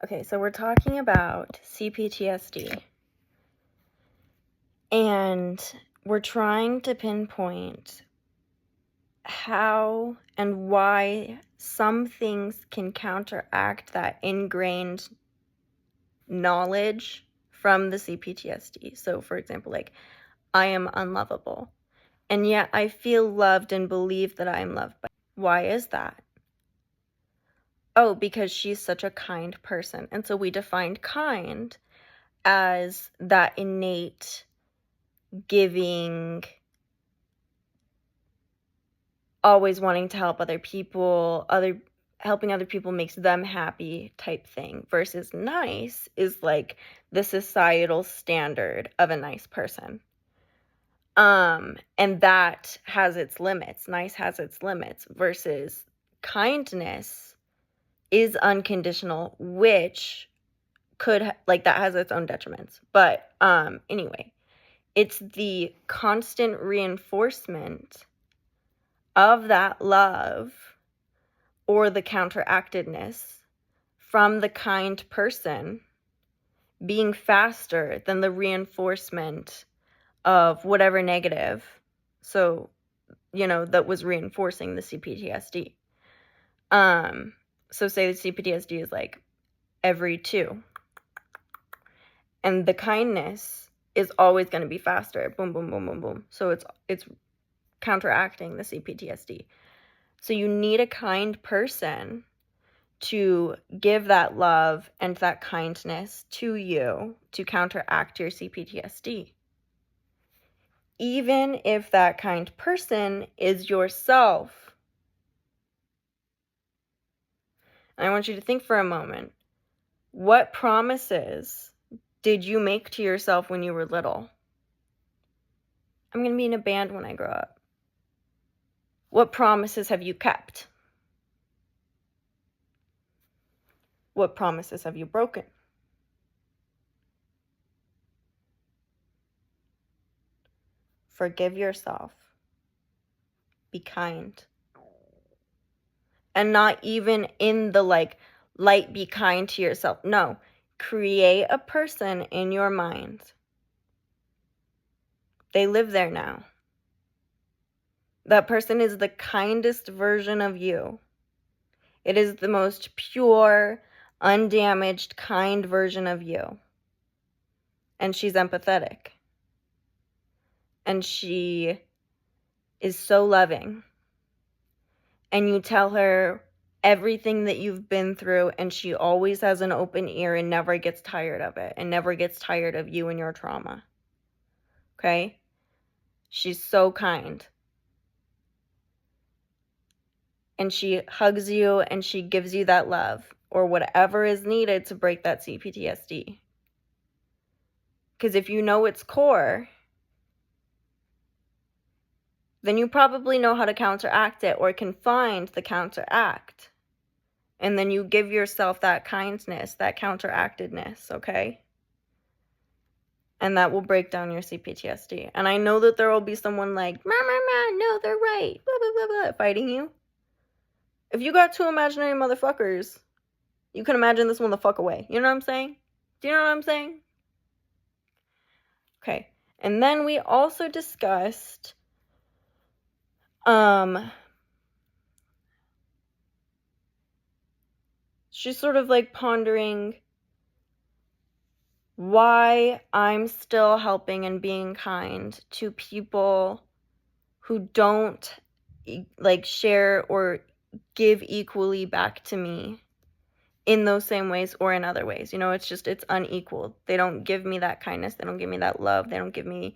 Okay, so we're talking about CPTSD. And we're trying to pinpoint how and why some things can counteract that ingrained knowledge from the CPTSD. So, for example, like, I am unlovable, and yet I feel loved and believe that I am loved. Why is that? Oh, because she's such a kind person. And so we defined kind as that innate giving, always wanting to help other people, helping other people makes them happy type thing, versus nice is like the societal standard of a nice person. And that has its limits. Nice has its limits, versus kindness is unconditional, which could that has its own detriments. But anyway, it's the constant reinforcement of that love or the counteractedness from the kind person being faster than the reinforcement of whatever negative, so, that was reinforcing the CPTSD. So say the CPTSD is like every 2, and the kindness is always going to be faster. Boom, boom, boom, boom, boom. So it's counteracting the CPTSD. So you need a kind person to give that love and that kindness to you to counteract your CPTSD. Even if that kind person is yourself. And I want you to think for a moment. What promises did you make to yourself when you were little? I'm going to be in a band when I grow up. What promises have you kept? What promises have you broken? Forgive yourself. Be kind. And not even in the light, be kind to yourself. No, create a person in your mind. They live there now. That person is the kindest version of you. It is the most pure, undamaged, kind version of you. And she's empathetic. And she is so loving. And you tell her everything that you've been through, and she always has an open ear and never gets tired of it, and never gets tired of you and your trauma. Okay? She's so kind. And she hugs you and she gives you that love or whatever is needed to break that CPTSD. Because if you know its core, then you probably know how to counteract it or can find the counteract. And then you give yourself that kindness, that counteractedness, okay? And that will break down your CPTSD. And I know that there will be someone like, no, they're right, blah, blah, blah, blah, fighting you. If you got 2 imaginary motherfuckers, you can imagine this one the fuck away. You know what I'm saying? Do you know what I'm saying? Okay. And then we also discussed she's sort of like pondering why I'm still helping and being kind to people who don't share or give equally back to me in those same ways or in other ways. It's unequal. They don't give me that kindness. They don't give me that love. They don't give me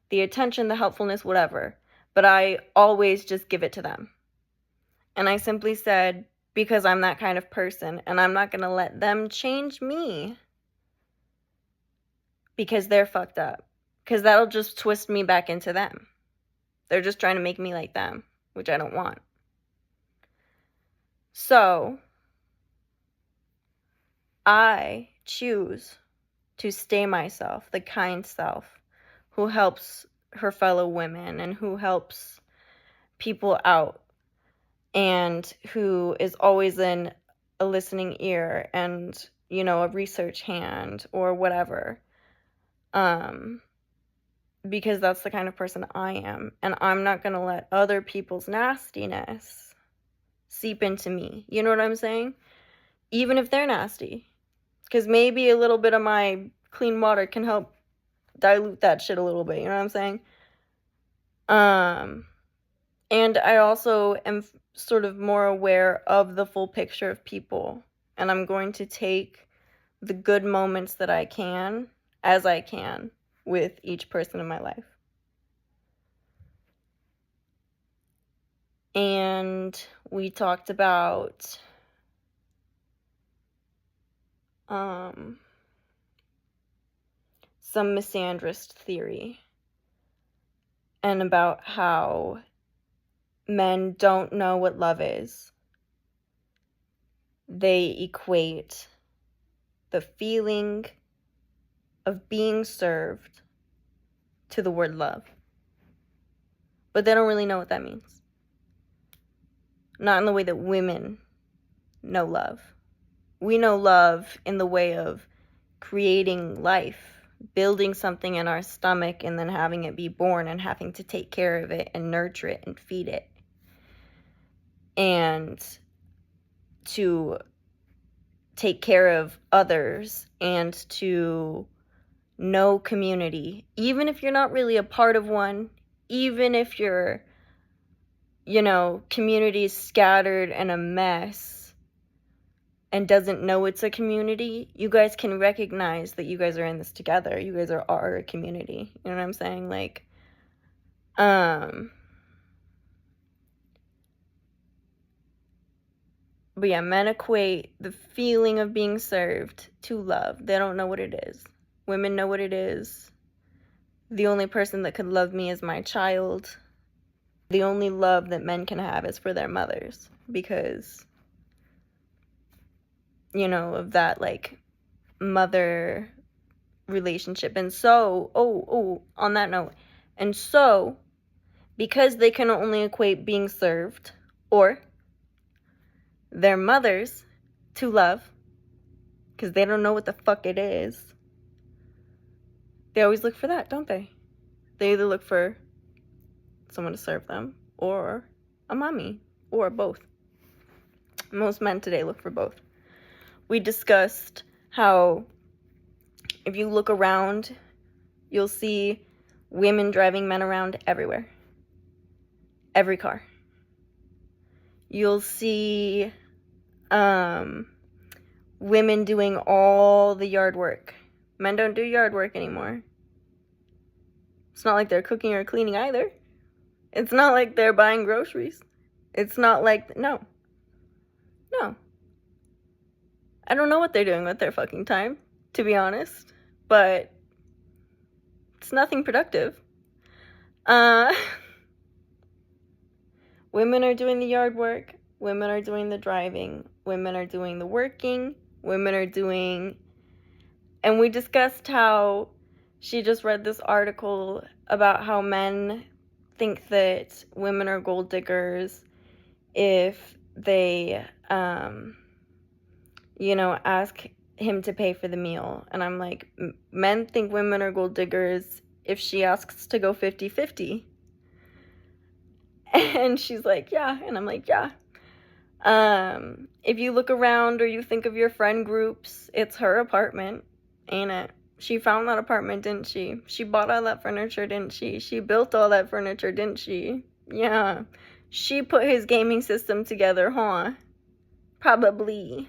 the attention, the helpfulness, whatever. But I always just give it to them. And I simply said, because I'm that kind of person, and I'm not going to let them change me because they're fucked up. Because that'll just twist me back into them. They're just trying to make me like them, which I don't want. So, I choose to stay myself, the kind self, who helps her fellow women and who helps people out and who is always in a listening ear and you know, a research hand or whatever. Because that's the kind of person I am. And I'm not going to let other people's nastiness seep into me. You know what I'm saying? Even if they're nasty. Because maybe a little bit of my clean water can help dilute that shit a little bit. You know what I'm saying? And I also am sort of more aware of the full picture of people. And I'm going to take the good moments that I can, as I can, with each person in my life. And we talked about some misandrist theory and about how men don't know what love is. They equate the feeling of being served to the word love. But they don't really know what that means. Not in the way that women know love. We know love in the way of creating life, building something in our stomach and then having it be born and having to take care of it and nurture it and feed it. And to take care of others and to know community, even if you're not really a part of one, even if your, you know, community is scattered and a mess and doesn't know it's a community, you guys can recognize that you guys are in this together. You guys are a community. You know what I'm saying? Like, but yeah, men equate the feeling of being served to love. They don't know what it is. Women know what it is. The only person that could love me is my child. The only love that men can have is for their mothers because, you know, of that, like, mother relationship. And so, on that note, and so, because they can only equate being served or their mothers to love, because they don't know what the fuck it is, they always look for that, don't they? They either look for someone to serve them or a mommy or both. Most men today look for both. We discussed how if you look around, you'll see women driving men around everywhere. Every car. You'll see women doing all the yard work. Men don't do yard work anymore. It's not like they're cooking or cleaning either. It's not like they're buying groceries. It's not like, no. I don't know what they're doing with their fucking time, to be honest. But it's nothing productive. Women are doing the yard work. Women are doing the driving. Women are doing the working. Women are doing... And we discussed how she just read this article about how men think that women are gold diggers if they, you know, ask him to pay for the meal. And I'm like, men think women are gold diggers if she asks to go 50-50. And she's like, yeah. And I'm like, yeah. If you look around or you think of your friend groups, it's her apartment, ain't it? She found that apartment, didn't she? She bought all that furniture, didn't she? She built all that furniture, didn't she? Yeah. She put his gaming system together, huh? Probably.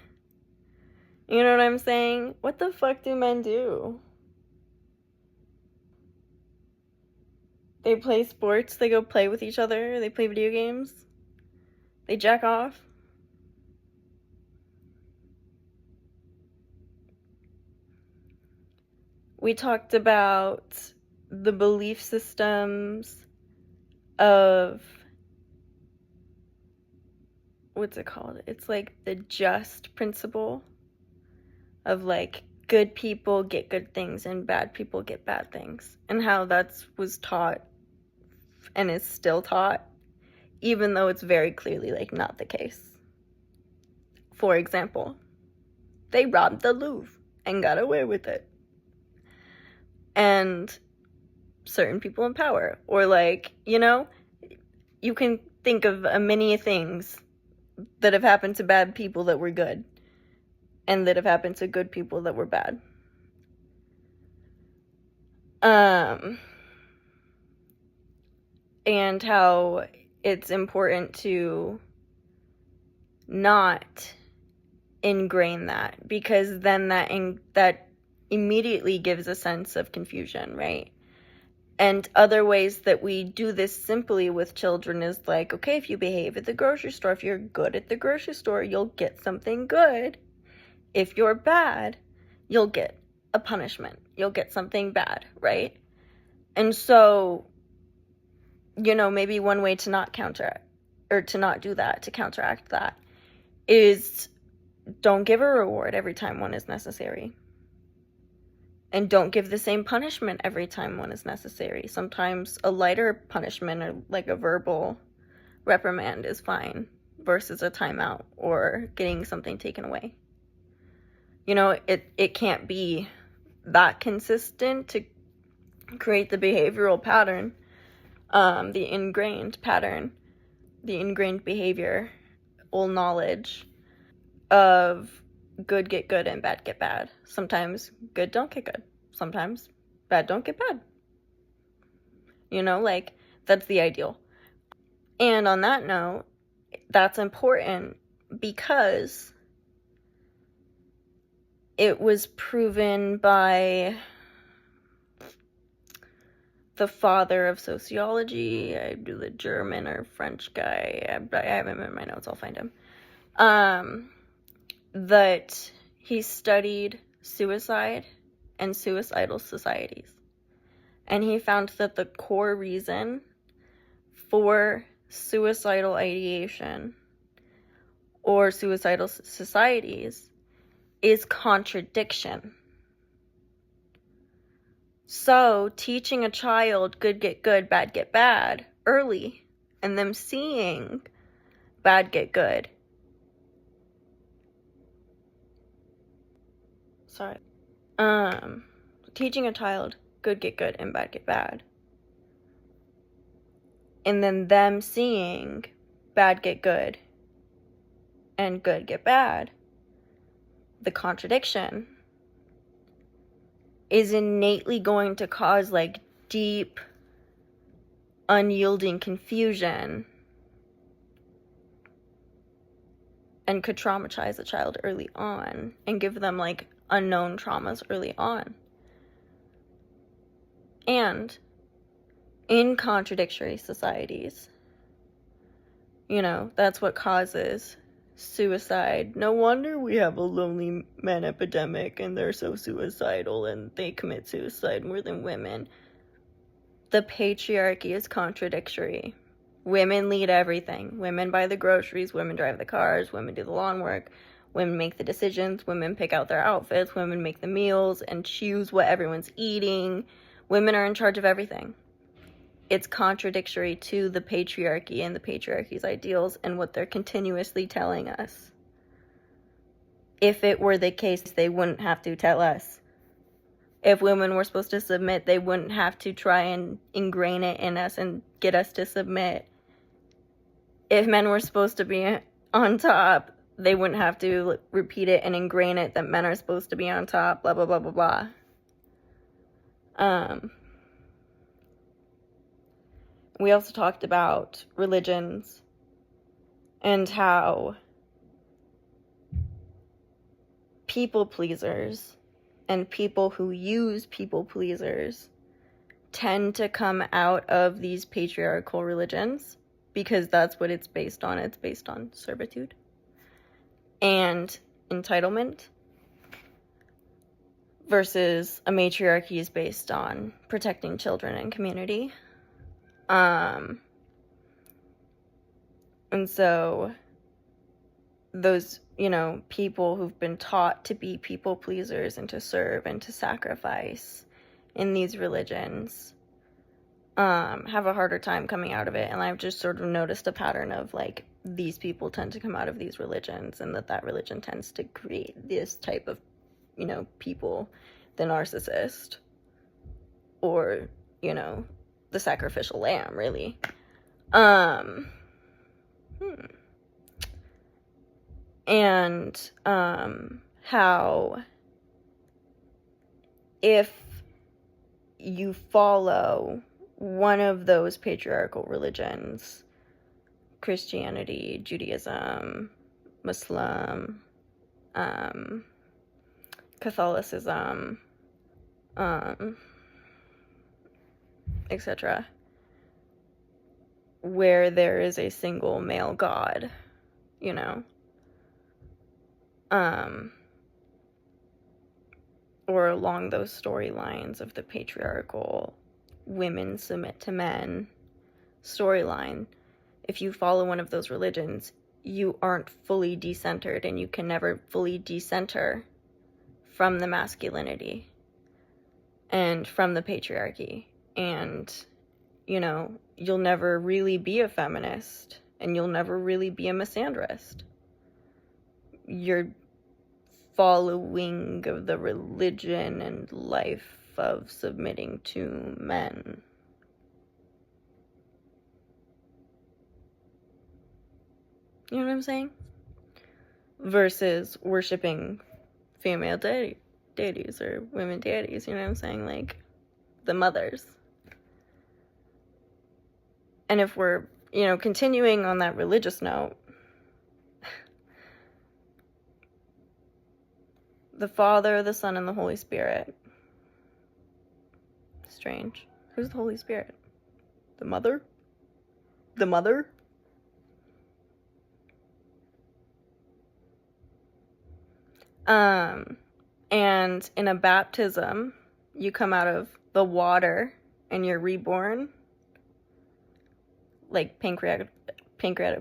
You know what I'm saying? What the fuck do men do? They play sports, they go play with each other, they play video games, they jack off. We talked about the belief systems of, what's it called? It's like the just principle of like good people get good things and bad people get bad things, and how that was taught and is still taught, even though it's very clearly like not the case. For example, They robbed the Louvre and got away with it. And certain people in power, or like, you know, you can think of many things that have happened to bad people that were good, and that have happened to good people that were bad. And how it's important to not ingrain that, because then that immediately gives a sense of confusion, right? And other ways that we do this simply with children is like, okay, if you behave at the grocery store, if you're good at the grocery store, you'll get something good. If you're bad, you'll get a punishment. You'll get something bad, right? And so, you know, maybe one way to not counteract, or to not do that, to counteract that, is don't give a reward every time one is necessary. And don't give the same punishment every time one is necessary. Sometimes a lighter punishment, or like a verbal reprimand, is fine versus a timeout or getting something taken away. You know, it can't be that consistent to create the behavioral pattern, the ingrained pattern, the ingrained behavior, old knowledge of good get good and bad get bad. Sometimes good don't get good. Sometimes bad don't get bad. You know, like, that's the ideal. And on that note, that's important because it was proven by the father of sociology. I do the German or French guy. I have him in my notes. I'll find him. That he studied suicide and suicidal societies. And he found that the core reason for suicidal ideation or suicidal societies is contradiction. So, teaching a child good get good, bad get bad early, and them seeing bad get good. Teaching a child good get good and bad get bad. And then them seeing bad get good and good get bad. The contradiction is innately going to cause like deep, unyielding confusion, and could traumatize a child early on and give them like unknown traumas early on. And in contradictory societies, you know, that's what causes suicide. No wonder we have a lonely man epidemic and they're so suicidal and they commit suicide more than women. The patriarchy is contradictory. Women lead everything. Women buy the groceries, women drive the cars, women do the lawn work, women make the decisions, women pick out their outfits, women make the meals and choose what everyone's eating. Women are in charge of everything. It's contradictory to the patriarchy and the patriarchy's ideals and what they're continuously telling us. If it were the case, they wouldn't have to tell us. If women were supposed to submit, they wouldn't have to try and ingrain it in us and get us to submit. If men were supposed to be on top, they wouldn't have to repeat it and ingrain it that men are supposed to be on top, blah, blah, blah, blah, blah. We also talked about religions and how people pleasers and people who use people pleasers tend to come out of these patriarchal religions because that's what it's based on. It's based on servitude and entitlement, versus a matriarchy is based on protecting children and community. And so those, you know, people who've been taught to be people pleasers and to serve and to sacrifice in these religions have a harder time coming out of it. And I've just sort of noticed a pattern of like these people tend to come out of these religions, and that religion tends to create this type of, people, the narcissist, or, the sacrificial lamb, really. And how if you follow one of those patriarchal religions, Christianity, Judaism, Muslim, Catholicism, etc., where there is a single male god, or along those storylines of the patriarchal women submit to men storyline, if you follow one of those religions, you aren't fully decentered, and you can never fully decenter from the masculinity and from the patriarchy. And, you'll never really be a feminist, and you'll never really be a misandrist. You're following of the religion and life of submitting to men. You know what I'm saying? Versus worshiping female deities or women deities, you know what I'm saying? Like, the mothers. And if we're, continuing on that religious note, the Father, the Son, and the Holy Spirit. Strange. Who's the Holy Spirit? The mother? The mother? And in a baptism, you come out of the water and you're reborn. Like pancreatic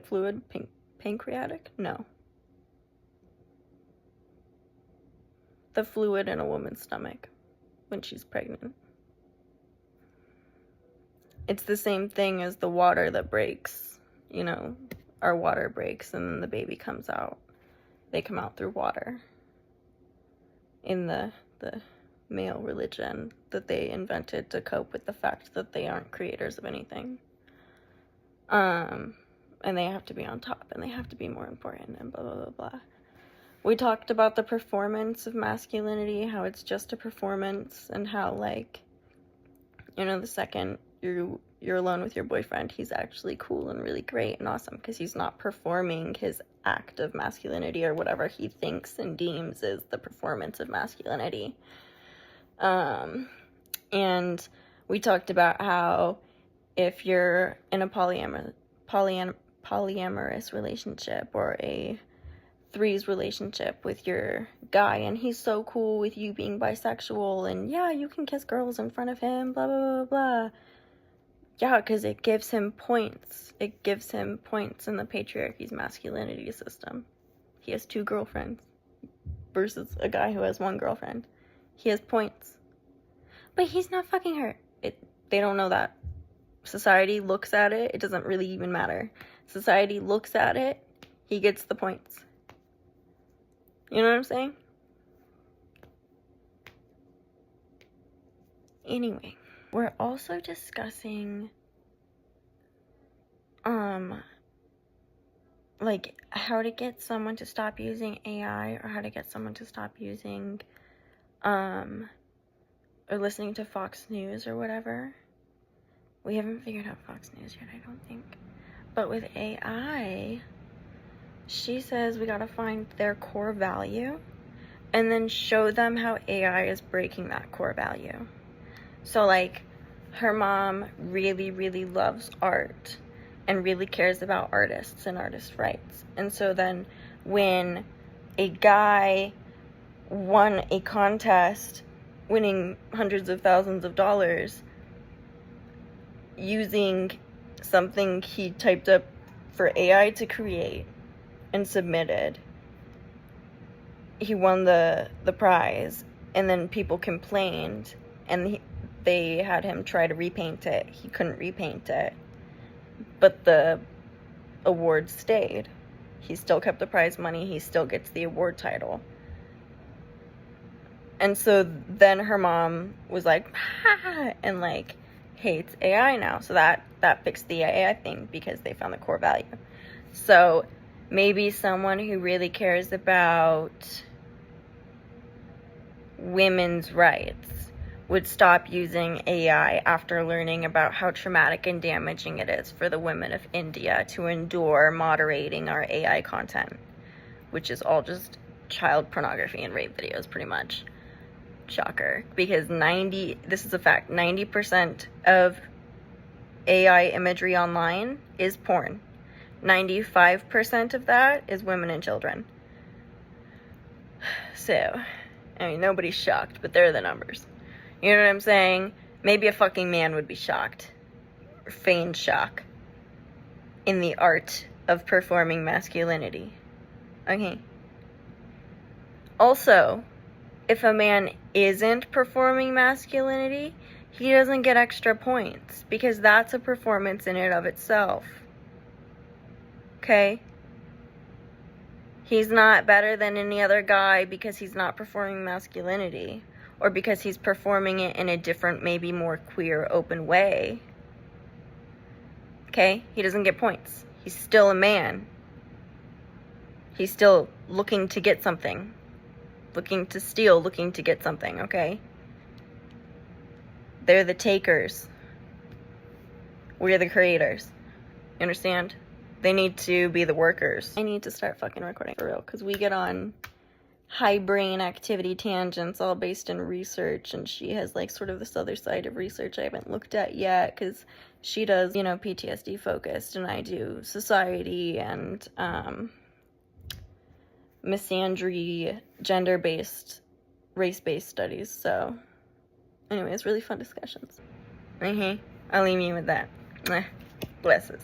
fluid? Pancreatic? No. The fluid in a woman's stomach when she's pregnant. It's the same thing as the water that breaks. Our water breaks and then the baby comes out. They come out through water. In the male religion that they invented to cope with the fact that they aren't creators of anything. And they have to be on top, and they have to be more important, and blah, blah, blah, blah. We talked about the performance of masculinity, how it's just a performance, and how, the second you're alone with your boyfriend, he's actually cool and really great and awesome, because he's not performing his act of masculinity or whatever he thinks and deems is the performance of masculinity. And we talked about how if you're in a polyamorous relationship or a threes relationship with your guy, and he's so cool with you being bisexual, and yeah, you can kiss girls in front of him, blah, blah, blah, blah. Yeah, because it gives him points. It gives him points in the patriarchy's masculinity system. He has 2 girlfriends versus a guy who has 1 girlfriend. He has points. But he's not fucking her. They don't know that. Society looks at it. It doesn't really even matter. Society looks at it. He gets the points. You know what I'm saying? Anyway. We're also discussing, how to get someone to stop using AI, or how to get someone to stop using, or listening to Fox News or whatever. We haven't figured out Fox News yet, I don't think. But with AI, she says we gotta find their core value and then show them how AI is breaking that core value. So, her mom really, really loves art and really cares about artists and artist rights. And so then when a guy won a contest, winning hundreds of thousands of dollars, using something he typed up for AI to create and submitted, he won the prize, and then people complained, and they had him try to repaint it. He couldn't repaint it, but the award stayed. He still kept the prize money. He still gets the award title. And so then her mom was like, ah, and like hates AI now. So that fixed the AI thing because they found the core value. So maybe someone who really cares about women's rights would stop using AI after learning about how traumatic and damaging it is for the women of India to endure moderating our AI content, which is all just child pornography and rape videos, pretty much. Shocker. Because this is a fact, 90% of AI imagery online is porn. 95% of that is women and children. So, I mean, nobody's shocked, but they're the numbers. You know what I'm saying? Maybe a fucking man would be shocked. Or feigned shock. In the art of performing masculinity. Okay. Also, if a man isn't performing masculinity, he doesn't get extra points. Because that's a performance in and of itself. Okay? He's not better than any other guy because he's not performing masculinity. Or because he's performing it in a different, maybe more queer, open way. Okay? He doesn't get points. He's still a man. He's still looking to get something. Looking to steal, looking to get something, okay? They're the takers. We're the creators. You understand? They need to be the workers. I need to start fucking recording for real, because we get on high brain activity tangents all based in research, and she has like sort of this other side of research I haven't looked at yet, because she does, you know, PTSD focused, and I do society and misandry, gender-based, race-based studies. So anyways, really fun discussions. I'll leave you with that. Blesses.